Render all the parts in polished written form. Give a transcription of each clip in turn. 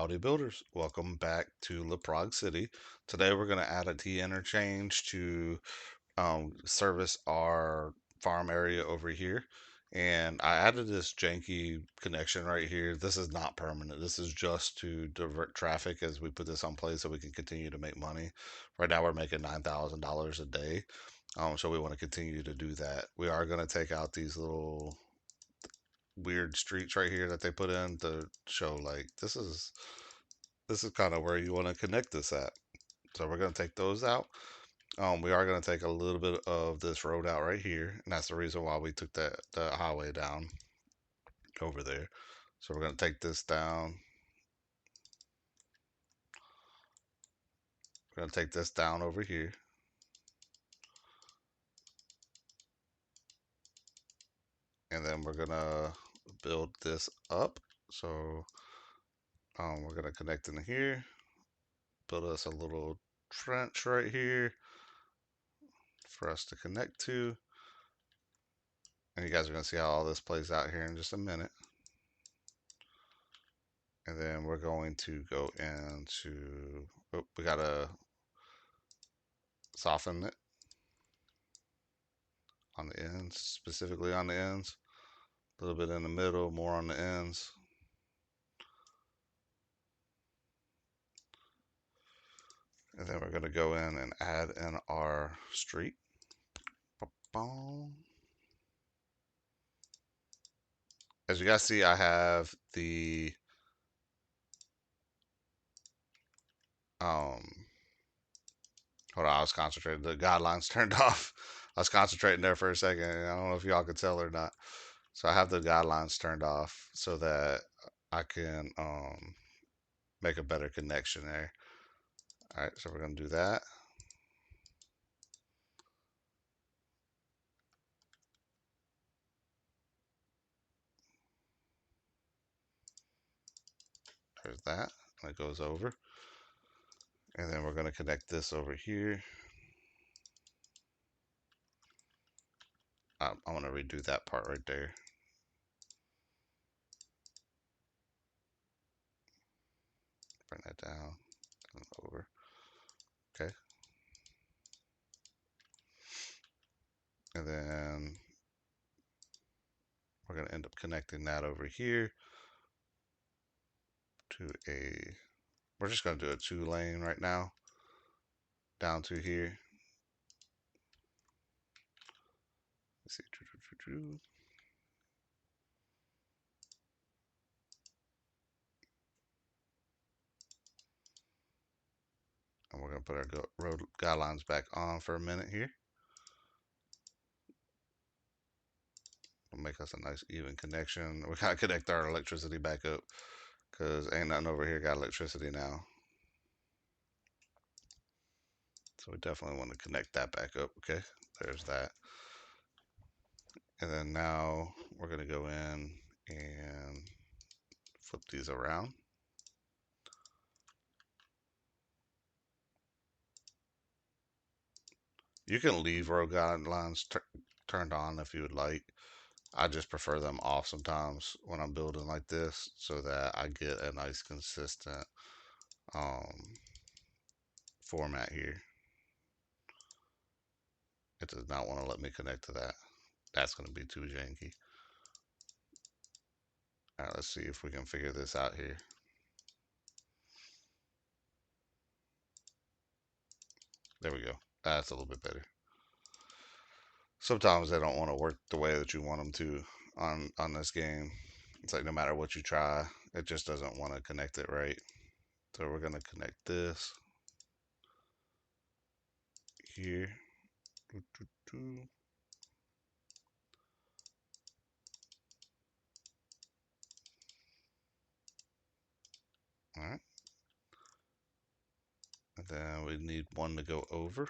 Howdy Builders. Welcome back to LaPrague City. Today we're going to add a T interchange to service our farm area over here. And I added this janky connection right here. This is not permanent. This is just to divert traffic as we put this on play so we can continue to make money. Right now we're making $9,000 a day. So we want to continue to do that. We are going to take out these little weird streets right here that they put in to show like this is kind of where you want to connect this at. So we're going to take those out. We are going to take a little bit of this road out right here, and that's the reason why we took the highway down over there. So we're going to take this down. We're going to take this down over here, and then we're going to build this up. So we're going to connect in here, build us a little trench right here for us to connect to. And you guys are going to see how all this plays out here in just a minute. And then we're going to go into, oh, we got to soften it on the ends, specifically on the ends. A little bit in the middle, more on the ends. And then we're going to go in and add in our street. As you guys see, I have the um hold on, I was concentrating. The guidelines turned off. I was concentrating there for a second. I don't know if y'all could tell or not. So I have the guidelines turned off so that I can make a better connection there. All right, so we're gonna do that. There's that. And it goes over. And then we're gonna connect this over here. I'm gonna redo that part right there. Bring that down and over. Okay. And then we're gonna end up connecting that over here to a, we're just gonna do a 2-lane right now down to here. Let's see. And we're gonna put our road guidelines back on for a minute here. It'll make us a nice even connection. We gotta connect our electricity back up because ain't nothing over here got electricity now. So we definitely want to connect that back up. Okay, there's that. And then now we're gonna go in and flip these around. You can leave road guidelines turned on if you would like. I just prefer them off sometimes when I'm building like this so that I get a nice consistent um, format here. It does not want to let me connect to that. That's going to be too janky. All right, let's see if we can figure this out here. There we go. That's a little bit better. Sometimes they don't want to work the way that you want them to on this game. It's like no matter what you try, it just doesn't want to connect it right. So we're going to connect this here. All right. And then we need one to go over.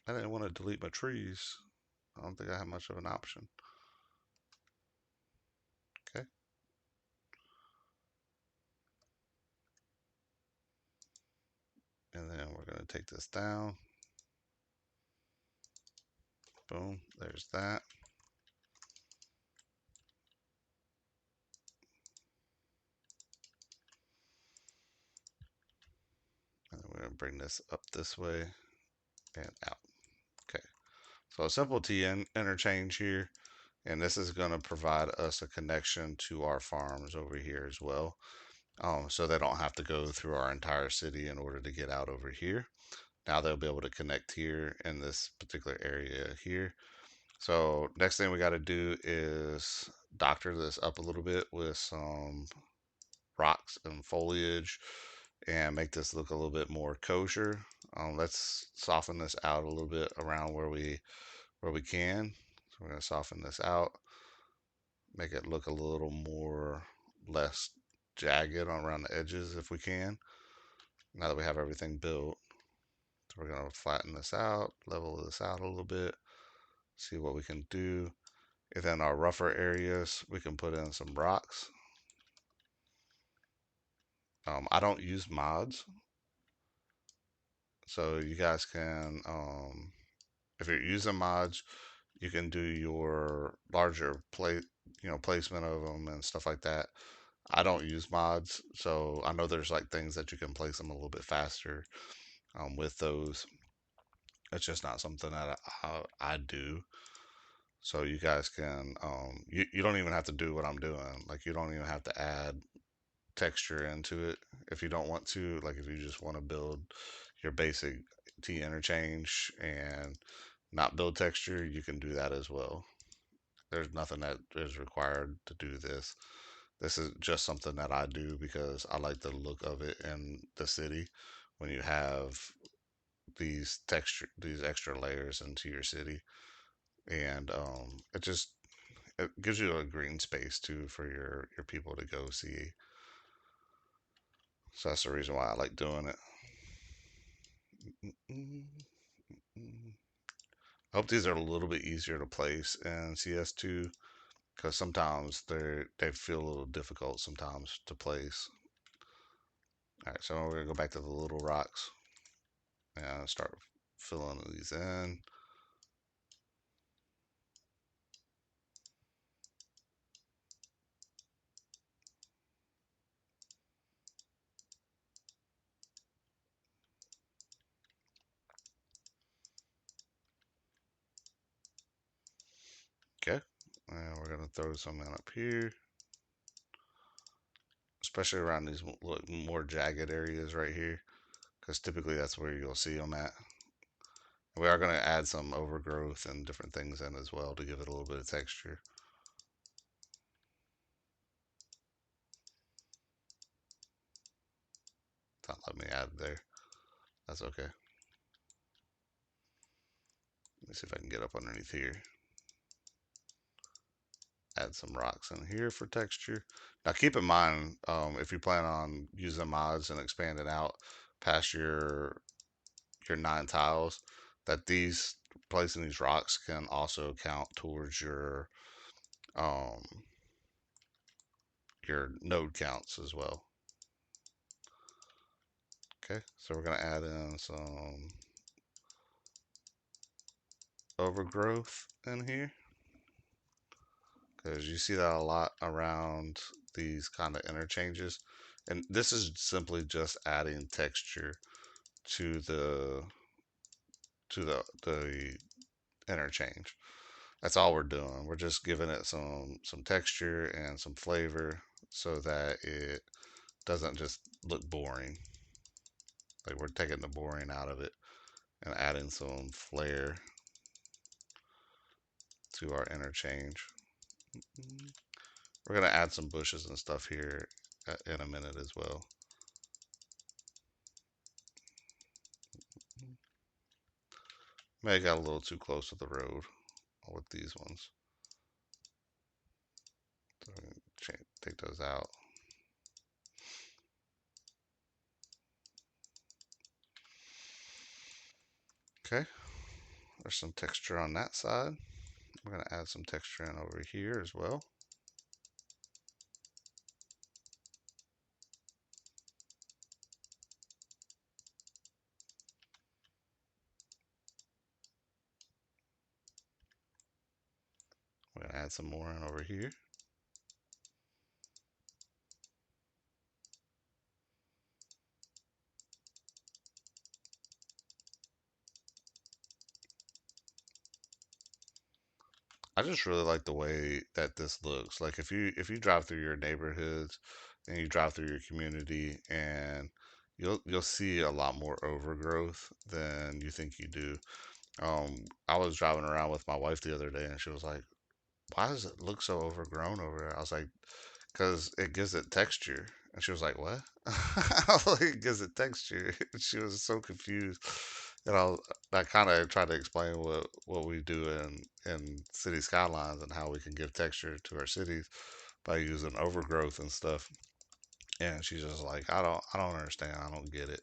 I didn't want to delete my trees. I don't think I have much of an option. And then we're going to take this down. Boom, there's that. And we're going to bring this up this way and out. Okay, so a simple T interchange here. And this is going to provide us a connection to our farms over here as well. So they don't have to go through our entire city in order to get out over here. Now they'll be able to connect here in this particular area here. So next thing we got to do is doctor this up a little bit with some rocks and foliage and make this look a little bit more kosher. Let's soften this out a little bit around where we can. So we're going to soften this out, make it look a little more less jagged around the edges if we can. Now that we have everything built, so we're going to flatten this out, level this out a little bit, see what we can do. And then our rougher areas, we can put in some rocks. I don't use mods, so you guys can, if you're using mods, you can do your larger placement of them and stuff like that. I don't use mods, so I know there's like things that you can place them a little bit faster with those. It's just not something that I do. So you guys can, you don't even have to do what I'm doing. Like you don't even have to add texture into it if you don't want to. Like if you just want to build your basic T interchange and not build texture, you can do that as well. There's nothing that is required to do this. This is just something that I do because I like the look of it in the city when you have these extra layers into your city, and it gives you a green space too for your people to go see. So that's the reason why I like doing it. I hope these are a little bit easier to place in CS2 because sometimes they feel a little difficult sometimes to place. All right, so we're gonna go back to the little rocks and start filling these in. Okay, and we're gonna throw some in up here, especially around these more jagged areas right here, because typically that's where you'll see them at. We are going to add some overgrowth and different things in as well to give it a little bit of texture. It's not letting me add it there. That's okay. Let me see if I can get up underneath here. Add some rocks in here for texture. Now keep in mind, if you plan on using mods and expanding out past your 9 tiles, that these placing these rocks can also count towards um your node counts as well. Okay, so we're gonna add in some overgrowth in here because you see that a lot around these kind of interchanges, and this is simply just adding texture to the interchange. That's all we're doing. We're just giving it some texture and some flavor so that it doesn't just look boring. Like we're taking the boring out of it and adding some flair to our interchange. We're gonna add some bushes and stuff here in a minute as well. Maybe I got a little too close to the road with these ones. So take those out. Okay, there's some texture on that side. We're gonna add some texture in over here as well. Add some more in over here. I just really like the way that this looks. Like if you drive through your neighborhoods and you drive through your community, and you'll see a lot more overgrowth than you think you do. I was driving around with my wife the other day, and she was like, "Why does it look so overgrown over there?" I was like, "Cause it gives it texture." And she was like, "What?" I was like, "It gives it texture." She was so confused. And I kind of tried to explain what we do in city skylines and how we can give texture to our cities by using overgrowth and stuff. And she's just like, I don't understand. I don't get it.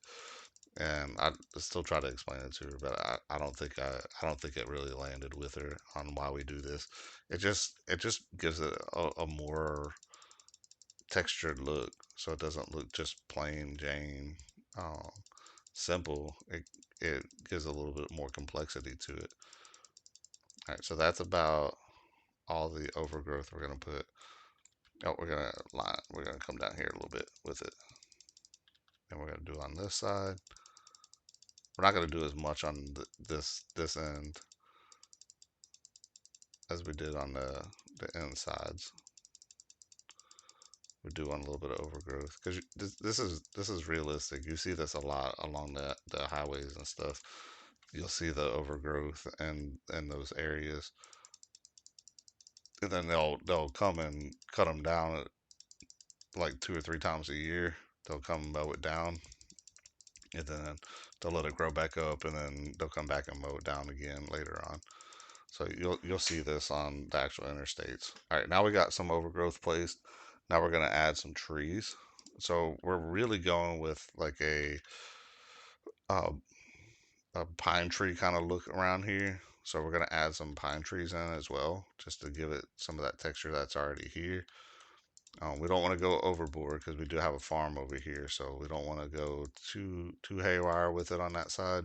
And I still try to explain it to her, but I don't think it really landed with her on why we do this. It just gives it a more textured look, so it doesn't look just plain Jane, um, simple. It gives a little bit more complexity to it. All right, so that's about all the overgrowth we're gonna put. Oh, we're gonna come down here a little bit with it, and we're gonna do on this side. We're not gonna do as much on this end as we did on the insides. We're doing a little bit of overgrowth because this is realistic. You see this a lot along the highways and stuff. You'll see the overgrowth and those areas, and then they'll come and cut them down like 2 or 3 times a year. They'll come mow it down, and then they'll let it grow back up, and then they'll come back and mow it down again later on. So you'll see this on the actual interstates. All right, now we got some overgrowth placed. Now we're gonna add some trees. So we're really going with like uh, a pine tree kind of look around here. So we're gonna add some pine trees in as well, just to give it some of that texture that's already here. We don't want to go overboard because we do have a farm over here, so we don't want to go too haywire with it on that side.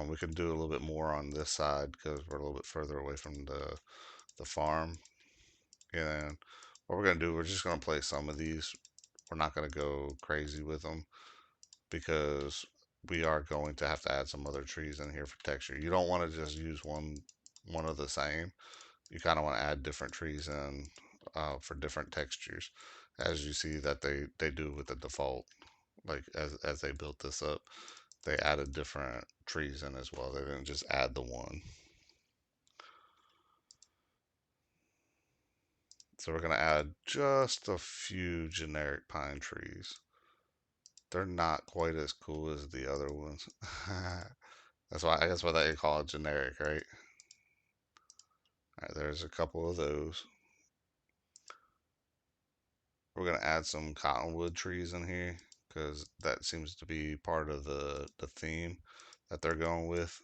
We can do a little bit more on this side because we're a little bit further away from the farm. And what we're gonna do, we're just gonna place some of these. We're not gonna go crazy with them because we are going to have to add some other trees in here for texture. You don't want to just use one of the same. You kind of want to add different trees in for different textures, as you see that they do with the default. Like as they built this up, they added different trees in as well. They didn't just add the one. So we're gonna add just a few generic pine trees. They're not quite as cool as the other ones. That's why they call it generic, right? All right, there's a couple of those. We're gonna add some cottonwood trees in here because that seems to be part of the theme that they're going with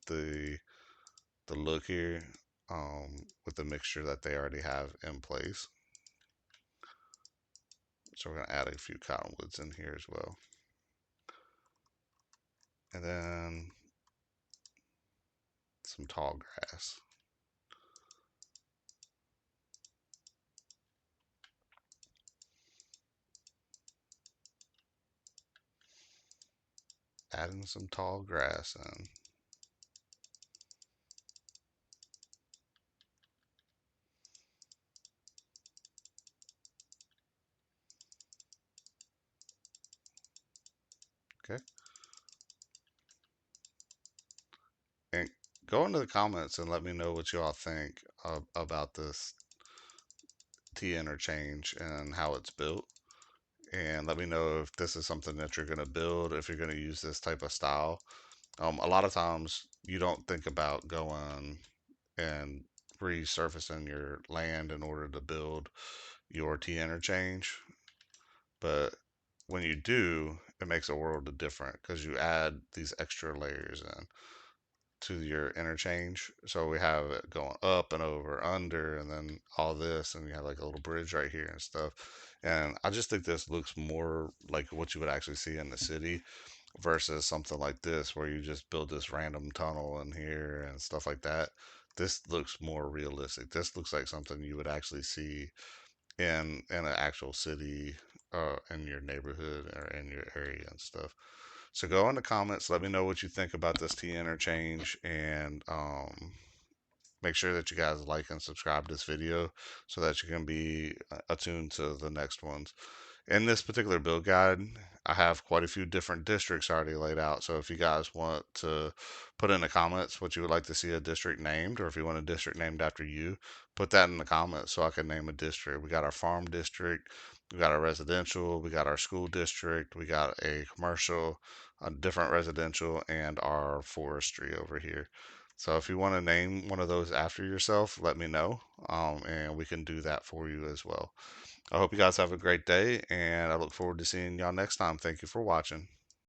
the look here, with the mixture that they already have in place. So we're gonna add a few cottonwoods in here as well, and then some tall grass. Adding some tall grass in. Okay, and go into the comments and let me know what you all think about this T interchange and how it's built. And let me know if this is something that you're going to build, if you're going to use this type of style. A lot of times you don't think about going and resurfacing your land in order to build your T interchange. But when you do, it makes a world of difference because you add these extra layers in to your interchange. So we have it going up and over, under, and then all this, and you have like a little bridge right here and stuff. And I just think this looks more like what you would actually see in the city versus something like this where you just build this random tunnel in here and stuff like that. this looks more realistic. This looks like something you would actually see in an actual city, in your neighborhood or in your area and stuff. So go in the comments, let me know what you think about this T interchange, and make sure that you guys like and subscribe to this video so that you can be attuned to the next ones. In this particular build guide, I have quite a few different districts already laid out. So if you guys want to put in the comments what you would like to see a district named, or if you want a district named after you, put that in the comments so I can name a district. We got our farm district, we got our residential, we got our school district, we got a commercial, a different residential, and our forestry over here. So if you want to name one of those after yourself, let me know, and we can do that for you as well. I hope you guys have a great day, and I look forward to seeing y'all next time. Thank you for watching.